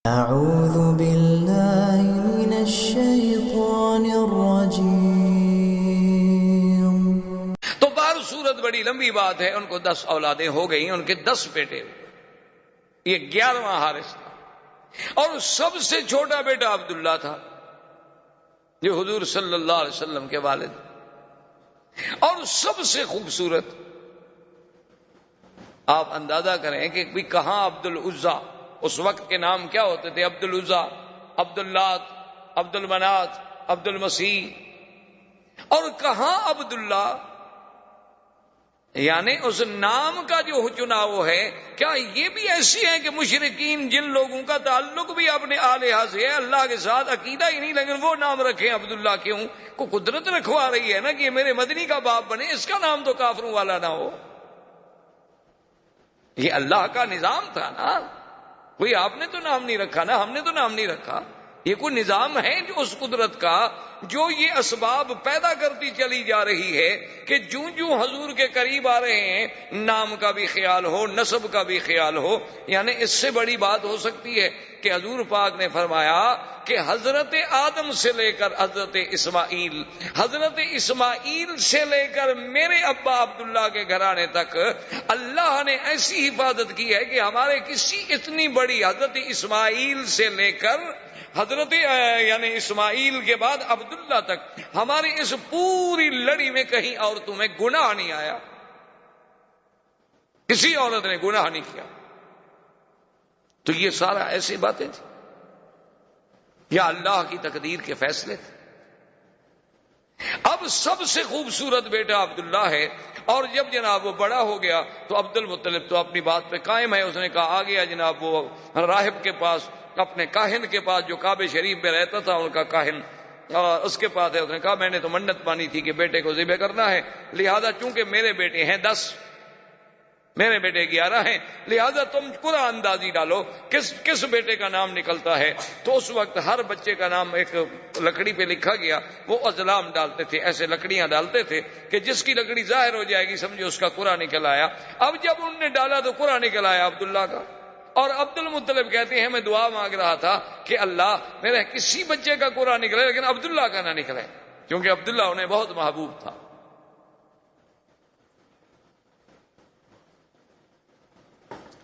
أعوذ بالله من الشيطان الرجيم۔ تو بار صورت بڑی لمبی بات ہے، ان کو 10 اولادیں ہو گئیں، ان کے 10 بیٹے ہوئے، یہ 11واں حارث تھا، اور سب سے چھوٹا بیٹا عبداللہ تھا جو حضور صلی اللہ علیہ وسلم کے والد، اور سب سے خوبصورت۔ آپ اندازہ کریں کہ بھی کہاں عبد العزیٰ، اس وقت کے نام کیا ہوتے تھے؟ عبد العزیٰ، عبد اللات، عبد المنات، عبد المسیح، اور کہاں عبداللہ؟ یعنی اس نام کا جو چناؤ ہے، کیا یہ بھی ایسی ہے کہ مشرکین جن لوگوں کا تعلق بھی اپنے آلہہ سے ہے، اللہ کے ساتھ عقیدہ ہی نہیں، لیکن وہ نام رکھیں عبداللہ؟ کیوں؟ کو قدرت رکھوا رہی ہے نا کہ یہ میرے مدنی کا باپ بنے، اس کا نام تو کافروں والا نہ ہو۔ یہ اللہ کا نظام تھا نا، کوئی آپ نے تو نام نہیں رکھا نا، ہم نے تو نام نہیں رکھا۔ یہ کوئی نظام ہے جو اس قدرت کا، جو یہ اسباب پیدا کرتی چلی جا رہی ہے کہ جوں جوں حضور کے قریب آ رہے ہیں، نام کا بھی خیال ہو، نسب کا بھی خیال ہو۔ یعنی اس سے بڑی بات ہو سکتی ہے کہ حضور پاک نے فرمایا کہ حضرت آدم سے لے کر حضرت اسماعیل سے لے کر میرے ابا عبداللہ کے گھرانے تک اللہ نے ایسی حفاظت کی ہے کہ ہمارے کسی اتنی بڑی حضرت اسماعیل سے لے کر حضرت یعنی اسماعیل کے بعد عبداللہ تک ہماری اس پوری لڑی میں کہیں عورتوں میں گناہ نہیں آیا، کسی عورت نے گناہ نہیں کیا۔ تو یہ سارا ایسی باتیں تھی یا اللہ کی تقدیر کے فیصلے تھے۔ اب سب سے خوبصورت بیٹا عبداللہ ہے، اور جب جناب وہ بڑا ہو گیا تو عبد المطلب تو اپنی بات پہ قائم ہے، اس نے کہا آ گیا جناب وہ راہب کے پاس، اپنے کاہن کے پاس جو کعبہ شریف میں رہتا تھا، ان کا کاہن، اس کے پاس ہے۔ اس نے کہا میں نے تو منت مانی تھی کہ بیٹے کو ذبح کرنا ہے، لہذا چونکہ میرے بیٹے ہیں 10، میرے بیٹے 11 ہیں، لہذا تم قرآن اندازی ڈالو کس بیٹے کا نام نکلتا ہے۔ تو اس وقت ہر بچے کا نام ایک لکڑی پہ لکھا گیا، وہ ازلام ڈالتے تھے، ایسے لکڑیاں ڈالتے تھے کہ جس کی لکڑی ظاہر ہو جائے گی سمجھو اس کا قرآن نکل آیا۔ اب جب انہوں نے ڈالا تو قرآن نکل آیا عبداللہ کا، اور عبد المطلب کہتے ہیں میں دعا مانگ رہا تھا کہ اللہ میرے کسی بچے کا قرآن نکلے لیکن عبداللہ کا نہ نکلے، کیونکہ عبداللہ انہیں بہت محبوب تھا۔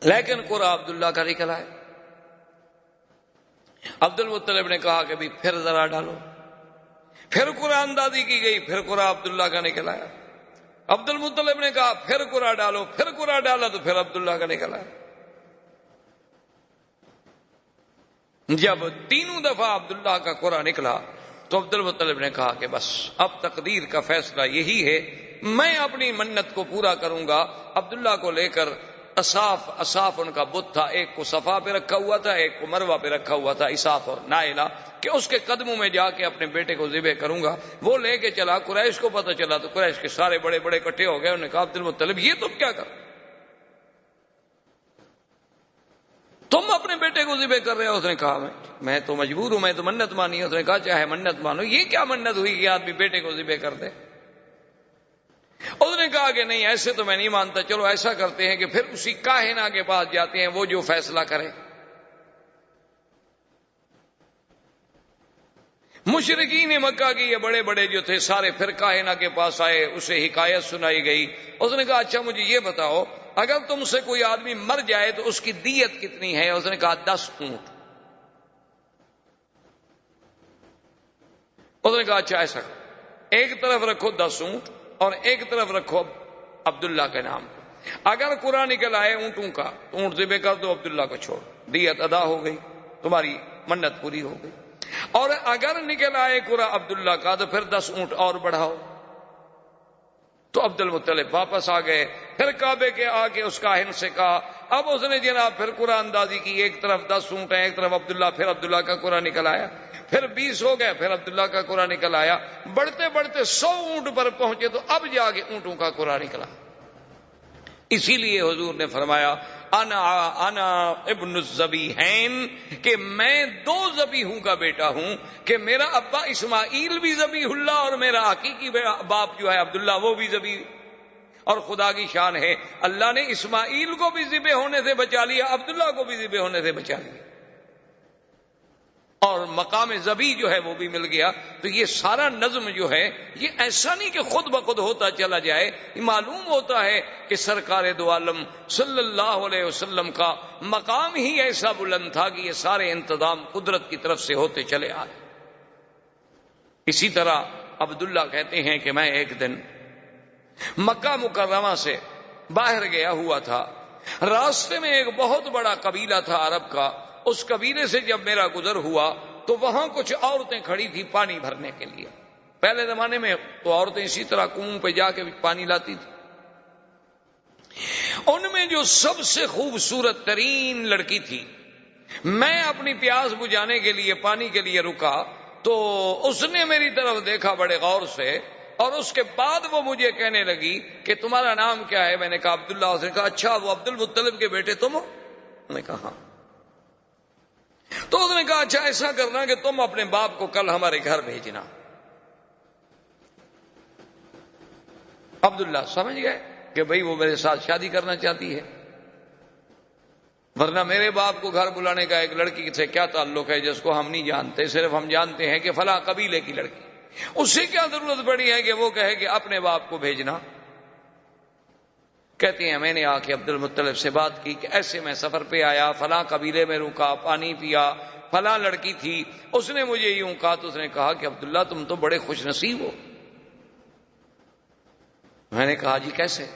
لیکن قرآن عبداللہ کا نکلا ہے۔ عبد المطلب نے کہا کہ بھی پھر ذرا ڈالو، پھر قرآن اندازی کی گئی، پھر قرآن عبداللہ کا نکلا ہے۔ عبد المطلب نے کہا پھر قرآن ڈالو، پھر قرآن ڈالا تو پھر عبداللہ کا نکلا ہے۔ جب تینوں دفعہ عبداللہ کا قرآن نکلا تو عبد المطلب نے کہا کہ بس اب تقدیر کا فیصلہ یہی ہے، میں اپنی منت کو پورا کروں گا۔ عبداللہ کو لے کر اصاف ان کا بت تھا، ایک کو صفا پہ رکھا ہوا تھا، ایک کو مروہ پہ رکھا ہوا تھا، اصاف اور نائلہ، کہ اس کے قدموں میں جا کے اپنے بیٹے کو ذبح کروں گا۔ وہ لے کے چلا، قریش کو پتہ چلا تو قریش کے سارے بڑے بڑے اکٹھے ہو گئے۔ انہوں نے کہا عبد المطلب یہ تم کیا کر، تم اپنے بیٹے کو ذبح کر رہے ہو؟ اس نے کہا میں تو مجبور ہوں، میں تو منت مانی ہے۔ اس نے کہا چاہے منت مانو، یہ کیا منت ہوئی کہ آدمی بیٹے کو ذبح کر دے؟ اس نے کہا کہ نہیں ایسے تو میں نہیں مانتا، چلو ایسا کرتے ہیں کہ پھر اسی کاہنہ کے پاس جاتے ہیں، وہ جو فیصلہ کرے۔ مشرکین مکہ کے یہ بڑے بڑے جو تھے سارے پھر کاہنہ کے پاس آئے، اسے حکایت سنائی گئی۔ اس نے کہا اچھا مجھے یہ بتاؤ اگر تم سے کوئی آدمی مر جائے تو اس کی دیت کتنی ہے؟ اس نے کہا 10 اونٹ۔ اس نے کہا اچھا ایسا ایک طرف رکھو 10 اونٹ اور ایک طرف رکھو عبداللہ کے نام، اگر قرآن نکل آئے اونٹوں کا تو اونٹ ذبح کر دو، عبداللہ کو چھوڑ، دیت ادا ہو گئی، تمہاری منت پوری ہو گئی۔ اور اگر نکل آئے قرآن عبداللہ کا تو پھر 10 اونٹ اور بڑھاؤ۔ تو عبد المطلب واپس آ گئے، پھر کعبے کے آ کے اس کاہن سے کہا، اب اس نے جناب پھر قرآن اندازی کی، ایک طرف 10 اونٹ ہیں، ایک طرف عبداللہ، پھر عبداللہ کا قرآن نکل آیا، پھر 20 ہو گئے، پھر عبداللہ کا قرآن نکل آیا، بڑھتے بڑھتے 100 اونٹ پر پہنچے تو اب جا کے اونٹوں کا قرآن نکلا۔ اسی لیے حضور نے فرمایا انا ابن الذبیحین، کہ میں 2 ذبیحوں کا بیٹا ہوں، کہ میرا ابا اسماعیل بھی ذبیح اللہ اور میرا حقیقی باپ جو ہے عبداللہ وہ بھی ذبیح۔ اور خدا کی شان ہے اللہ نے اسماعیل کو بھی ذبح ہونے سے بچا لیا، عبداللہ کو بھی ذبح ہونے سے بچا لیا۔ اور مقام زبی جو ہے وہ بھی مل گیا. تو یہ سارا نظم جو ہے یہ ایسا نہیں کہ خود بخود ہوتا چلا جائے، یہ معلوم ہوتا ہے کہ سرکار دو عالم صلی اللہ علیہ وسلم کا مقام ہی ایسا بلند تھا کہ یہ سارے انتظام قدرت کی طرف سے ہوتے چلے آئے. اسی طرح عبداللہ کہتے ہیں کہ میں ایک دن مکہ مکرمہ سے باہر گیا ہوا تھا، راستے میں ایک بہت بڑا قبیلہ تھا عرب کا، اس قبیلے سے جب میرا گزر ہوا تو وہاں کچھ عورتیں کھڑی تھی پانی بھرنے کے لیے. پہلے زمانے میں تو عورتیں اسی طرح کنویں پہ جا کے پانی لاتی تھی. ان میں جو سب سے خوبصورت ترین لڑکی تھی، میں اپنی پیاس بجھانے کے لیے پانی کے لیے رکا تو اس نے میری طرف دیکھا بڑے غور سے، اور اس کے بعد وہ مجھے کہنے لگی کہ تمہارا نام کیا ہے؟ میں نے کہا عبداللہ. اس نے کہا اچھا وہ عبد المطلب کے بیٹے تم ہو؟ میں نے کہا ہاں. تو اس نے کہا اچھا ایسا کرنا کہ تم اپنے باپ کو کل ہمارے گھر بھیجنا. عبداللہ سمجھ گئے کہ بھئی وہ میرے ساتھ شادی کرنا چاہتی ہے، ورنہ میرے باپ کو گھر بلانے کا ایک لڑکی سے کیا تعلق ہے جس کو ہم نہیں جانتے، صرف ہم جانتے ہیں کہ فلاں قبیلے کی لڑکی، اس سے کیا ضرورت پڑی ہے کہ وہ کہے کہ اپنے باپ کو بھیجنا. کہتے ہیں میں نے آ کے عبد المطلب سے بات کی کہ ایسے میں سفر پہ آیا، فلاں قبیلے میں رکا، پانی پیا، فلاں لڑکی تھی، اس نے مجھے یوں کہا. تو اس نے کہا کہ عبداللہ تم تو بڑے خوش نصیب ہو. میں نے کہا جی کیسے؟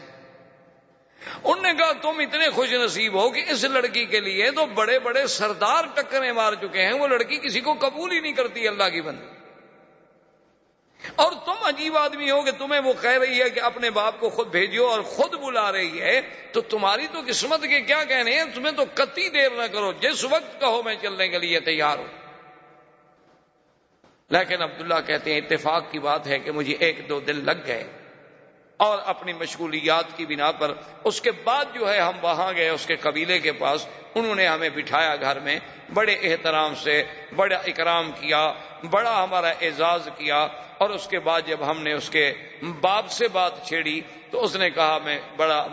انہوں نے کہا تم اتنے خوش نصیب ہو کہ اس لڑکی کے لیے تو بڑے بڑے سردار ٹکریں مار چکے ہیں، وہ لڑکی کسی کو قبول ہی نہیں کرتی اللہ کی بندی، اور تم عجیب آدمی ہو کہ تمہیں وہ کہہ رہی ہے کہ اپنے باپ کو خود بھیجو اور خود بلا رہی ہے. تو تمہاری تو قسمت کے کیا کہنے ہیں، تمہیں تو قطعی دیر نہ کرو، جس وقت کہو میں چلنے کے لیے تیار ہوں. لیکن عبداللہ کہتے ہیں اتفاق کی بات ہے کہ مجھے 1-2 دن لگ گئے، اور اپنی مشغولیات کی بنا پر اس کے بعد جو ہے ہم وہاں گئے اس کے قبیلے کے پاس. انہوں نے ہمیں بٹھایا گھر میں، بڑے احترام سے بڑا اکرام کیا، بڑا ہمارا اعزاز کیا. اور اس کے بعد جب ہم نے اس کے باپ سے بات چھیڑی تو اس نے کہا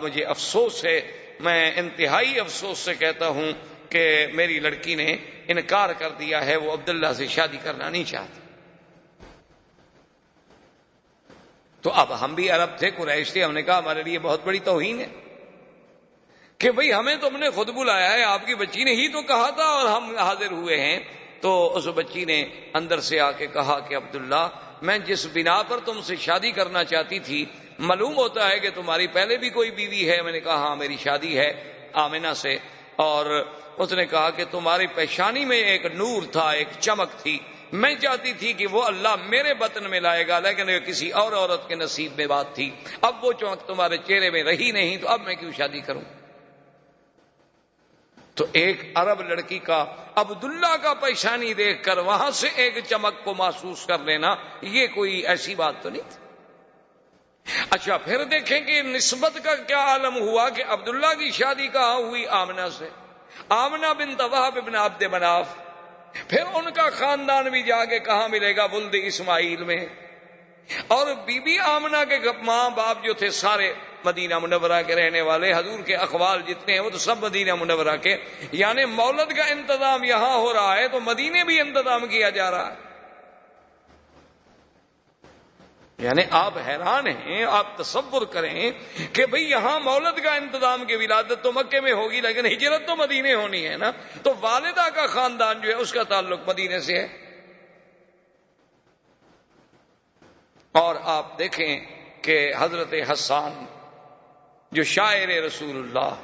مجھے افسوس ہے، میں انتہائی افسوس سے کہتا ہوں کہ میری لڑکی نے انکار کر دیا ہے، وہ عبداللہ سے شادی کرنا نہیں چاہتی. تو اب ہم بھی عرب تھے، قریش تھے، ہم نے کہا ہمارے لیے بہت بڑی توہین ہے کہ بھئی ہمیں تم نے خود بلایا ہے، آپ کی بچی نے ہی تو کہا تھا اور ہم حاضر ہوئے ہیں. تو اس بچی نے اندر سے آ کے کہا کہ عبداللہ میں جس بنا پر تم سے شادی کرنا چاہتی تھی، معلوم ہوتا ہے کہ تمہاری پہلے بھی کوئی بیوی ہے. میں نے کہا ہاں میری شادی ہے آمنہ سے. اور اس نے کہا کہ تمہاری پیشانی میں ایک نور تھا، ایک چمک تھی، میں چاہتی تھی کہ وہ اللہ میرے بطن میں لائے گا، لیکن کسی اور عورت کے نصیب میں بات تھی. اب وہ چمک تمہارے چہرے میں رہی نہیں، تو اب میں کیوں شادی کروں. تو ایک عرب لڑکی کا عبداللہ کا پیشانی دیکھ کر وہاں سے ایک چمک کو محسوس کر لینا، یہ کوئی ایسی بات تو نہیں تھی. اچھا پھر دیکھیں کہ نسبت کا کیا عالم ہوا کہ عبداللہ کی شادی کہاں ہوئی؟ آمنہ سے. آمنہ بنت وہب بن عبد مناف. پھر ان کا خاندان بھی جا کے کہاں ملے گا؟ ولد اسماعیل میں. اور بی بی آمنہ کے ماں باپ جو تھے سارے مدینہ منورہ کے رہنے والے، حضور کے اقوال جتنے ہیں وہ تو سب مدینہ منورہ کے، یعنی مولد کا انتظام یہاں ہو رہا ہے تو مدینے بھی انتظام کیا جا رہا ہے. یعنی آپ حیران ہیں، آپ تصور کریں کہ بھئی یہاں مولد کا انتظام کی ولادت تو مکے میں ہوگی لیکن ہجرت تو مدینے ہونی ہے نا. تو والدہ کا خاندان جو ہے اس کا تعلق مدینے سے ہے. اور آپ دیکھیں کہ حضرت حسان جو شاعر رسول اللہ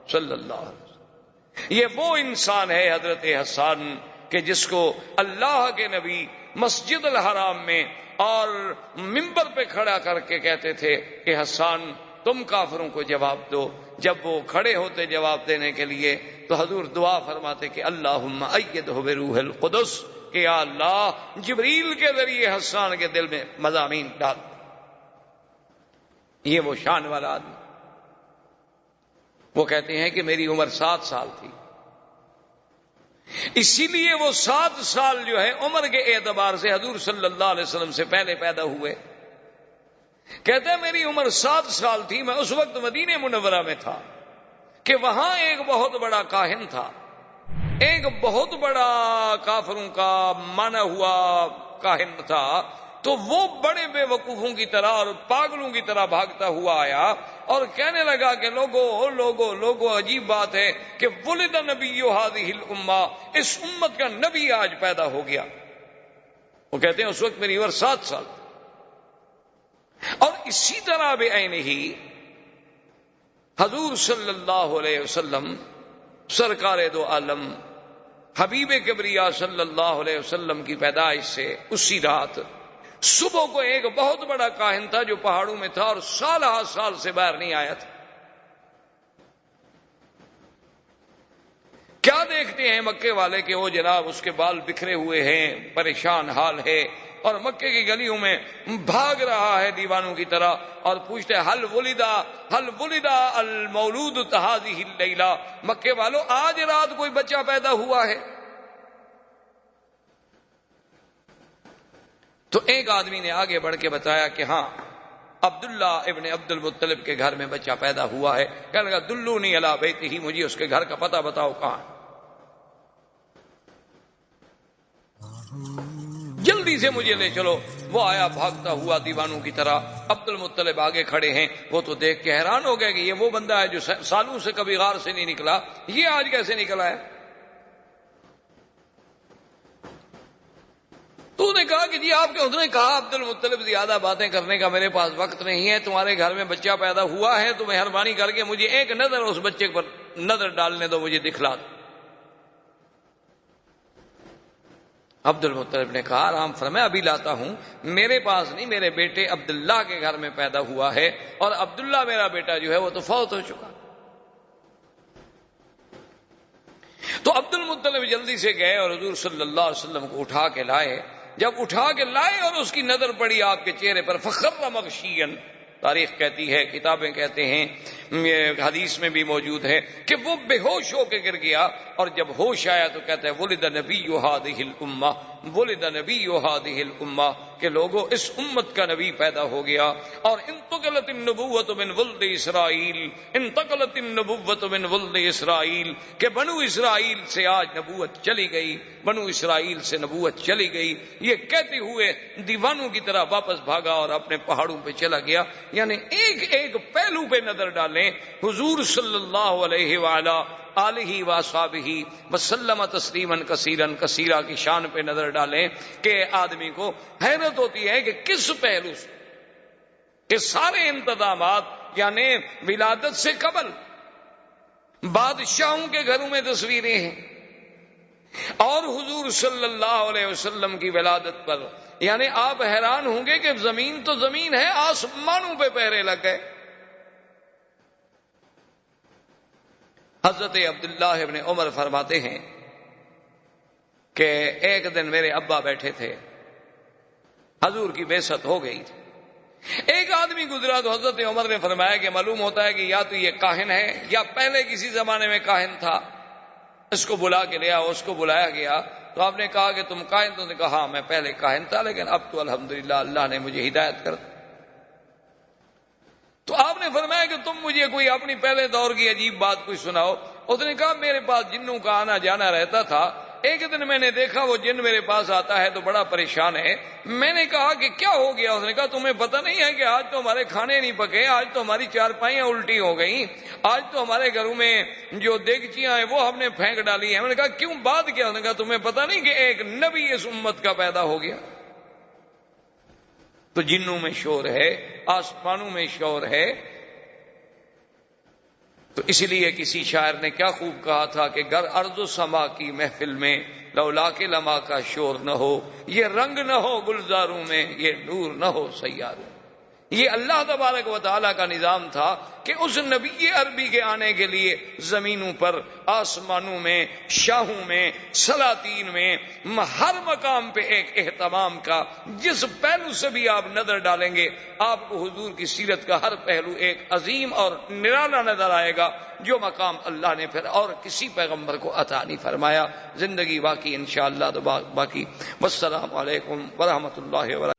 صلی اللہ علیہ وسلم، یہ وہ انسان ہے حضرت حسان کہ جس کو اللہ کے نبی مسجد الحرام میں اور منبر پہ کھڑا کر کے کہتے تھے کہ حسان تم کافروں کو جواب دو. جب وہ کھڑے ہوتے جواب دینے کے لیے تو حضور دعا فرماتے کہ اللہم ایدہ بروح القدس، کہ یا اللہ جبریل کے ذریعے حسان کے دل میں مضامین ڈال. یہ وہ شان والا آدمی. وہ کہتے ہیں کہ میری عمر 7 سال تھی، اسی لیے وہ 7 سال جو ہے عمر کے اعتبار سے حضور صلی اللہ علیہ وسلم سے پہلے پیدا ہوئے. کہتے ہیں میری عمر 7 سال تھی، میں اس وقت مدینہ منورہ میں تھا کہ وہاں ایک بہت بڑا کاہن تھا، ایک بہت بڑا کافروں کا مانا ہوا کاہن تھا، تو وہ بڑے بے وقوفوں کی طرح اور پاگلوں کی طرح بھاگتا ہوا آیا اور کہنے لگا کہ لوگو عجیب بات ہے کہ ولد نبی ہذہ الامہ، اس امت کا نبی آج پیدا ہو گیا۔ وہ کہتے ہیں اس وقت میری عمر 7 سال، اور اسی طرح بے عین ہی حضور صلی اللہ علیہ وسلم سرکار دو عالم حبیب کبریا صلی اللہ علیہ وسلم کی پیدائش سے اسی رات صبح کو ایک بہت بڑا کاہن تھا جو پہاڑوں میں تھا اور سال ہا سال سے باہر نہیں آیا تھا۔ کیا دیکھتے ہیں مکے والے کہ وہ جناب اس کے بال بکھرے ہوئے ہیں، پریشان حال ہے، اور مکے کی گلیوں میں بھاگ رہا ہے دیوانوں کی طرح، اور پوچھتے ہیں حل ولدا المولود هذه اللیلہ، مکے والوں آج رات کوئی بچہ پیدا ہوا ہے؟ تو ایک آدمی نے آگے بڑھ کے بتایا کہ ہاں عبداللہ ابن عبد المطلب کے گھر میں بچہ پیدا ہوا ہے۔ کہنے لگا دلونی علی بیتہ، مجھے اس کے گھر کا پتہ بتاؤ کہاں۔ جلدی سے مجھے لے چلو۔ وہ آیا بھاگتا ہوا دیوانوں کی طرح، عبد المطلب آگے کھڑے ہیں، وہ تو دیکھ کے حیران ہو گئے کہ یہ وہ بندہ ہے جو سالوں سے کبھی غار سے نہیں نکلا، یہ آج کیسے نکلا ہے؟ تو نے کہا کہ جی آپ کے اس نے کہا عبد المطلب زیادہ باتیں کرنے کا میرے پاس وقت نہیں ہے، تمہارے گھر میں بچہ پیدا ہوا ہے تو مہربانی کر کے مجھے ایک نظر اس بچے پر نظر ڈالنے دو، مجھے دکھلا دو۔ عبد المطلب نے کہا آرام فرمائے ابھی لاتا ہوں، میرے پاس نہیں، میرے بیٹے عبداللہ کے گھر میں پیدا ہوا ہے، اور عبداللہ میرا بیٹا جو ہے وہ تو فوت ہو چکا۔ تو عبد المطلب جلدی سے گئے اور حضور صلی اللہ علیہ وسلم کو اٹھا کے لائے۔ جب اٹھا کے لائے اور اس کی نظر پڑی آپ کے چہرے پر، فخر مغشیا، تاریخ کہتی ہے، کتابیں کہتے ہیں، حدیث میں بھی موجود ہے کہ وہ بے ہوش ہو کے گر گیا، اور جب ہوش آیا تو کہتا ہے ولد نبی ہذہ الامہ، ولد نبی ہذہ الامہ، کہ لوگوں اس امت کا نبی پیدا ہو گیا۔ اور انتقلت النبوۃ من ولد اسرائیل، انتقلت النبوۃ من ولد اسرائیل، کہ بنو اسرائیل سے آج نبوت چلی گئی، بنو اسرائیل سے نبوت چلی گئی۔ یہ کہتے ہوئے دیوانوں کی طرح واپس بھاگا اور اپنے پہاڑوں پہ چلا گیا۔ یعنی ایک ایک پہلو پہ نظر ڈالیں، حضور صلی اللہ علیہ وآلہ آلہ وصحبہ وسلم تسلیما کثیرا کثیرا کی شان پہ نظر ڈالیں کہ آدمی کو حیرت ہوتی ہے کہ کس پہلو سے، کہ سارے انتظامات یعنی ولادت سے قبل بادشاہوں کے گھروں میں تصویریں ہیں، اور حضور صلی اللہ علیہ وسلم کی ولادت پر یعنی آپ حیران ہوں گے کہ زمین تو زمین ہے، آسمانوں پہ پہرے لگ گئے۔ حضرت عبداللہ ابن عمر فرماتے ہیں کہ ایک دن میرے ابا بیٹھے تھے، حضور کی بعثت ہو گئی تھی، ایک آدمی گزرا تو حضرت عمر نے فرمایا کہ معلوم ہوتا ہے کہ یا تو یہ کاہن ہے یا پہلے کسی زمانے میں کاہن تھا، اس کو بلا کے لیا۔ اس کو بلایا گیا تو آپ نے کہا کہ تم کاہن؟ تو نے کہا ہاں میں پہلے کاہن تھا، لیکن اب تو الحمدللہ اللہ نے مجھے ہدایت کر دی۔ تو آپ نے فرمایا کہ تم مجھے کوئی اپنی پہلے دور کی عجیب بات کوئی سناؤ۔ اس نے کہا میرے پاس جنوں کا آنا جانا رہتا تھا، ایک دن میں نے دیکھا وہ جن میرے پاس آتا ہے تو بڑا پریشان ہے۔ میں نے کہا کہ کیا ہو گیا؟ اس نے کہا تمہیں پتہ نہیں ہے کہ آج تو ہمارے کھانے نہیں پکے، آج تو ہماری چارپائیاں الٹی ہو گئیں، آج تو ہمارے گھروں میں جو دیگچیاں ہیں وہ ہم نے پھینک ڈالی ہیں۔ میں نے کہا کیوں، بات کیا؟ اس نے کہا تمہیں پتہ نہیں کہ ایک نبی اس امت کا پیدا ہو گیا؟ تو جنوں میں شور ہے، آسمانوں میں شور ہے۔ تو اس لیے کسی شاعر نے کیا خوب کہا تھا کہ گر ارض و سما کی محفل میں لولا کے لما کا شور نہ ہو، یہ رنگ نہ ہو گلزاروں میں، یہ نور نہ ہو سیاروں۔ یہ اللہ تبارک و تعالیٰ کا نظام تھا کہ اس نبی عربی کے آنے کے لیے زمینوں پر، آسمانوں میں، شاہوں میں، سلاطین میں، ہر مقام پہ ایک اہتمام کا، جس پہلو سے بھی آپ نظر ڈالیں گے آپ کو حضور کی سیرت کا ہر پہلو ایک عظیم اور نرالا نظر آئے گا، جو مقام اللہ نے پھر اور کسی پیغمبر کو عطا نہیں فرمایا۔ زندگی باقی انشاءاللہ تو باقی۔ والسلام علیکم ورحمۃ اللہ وبرکاتہ۔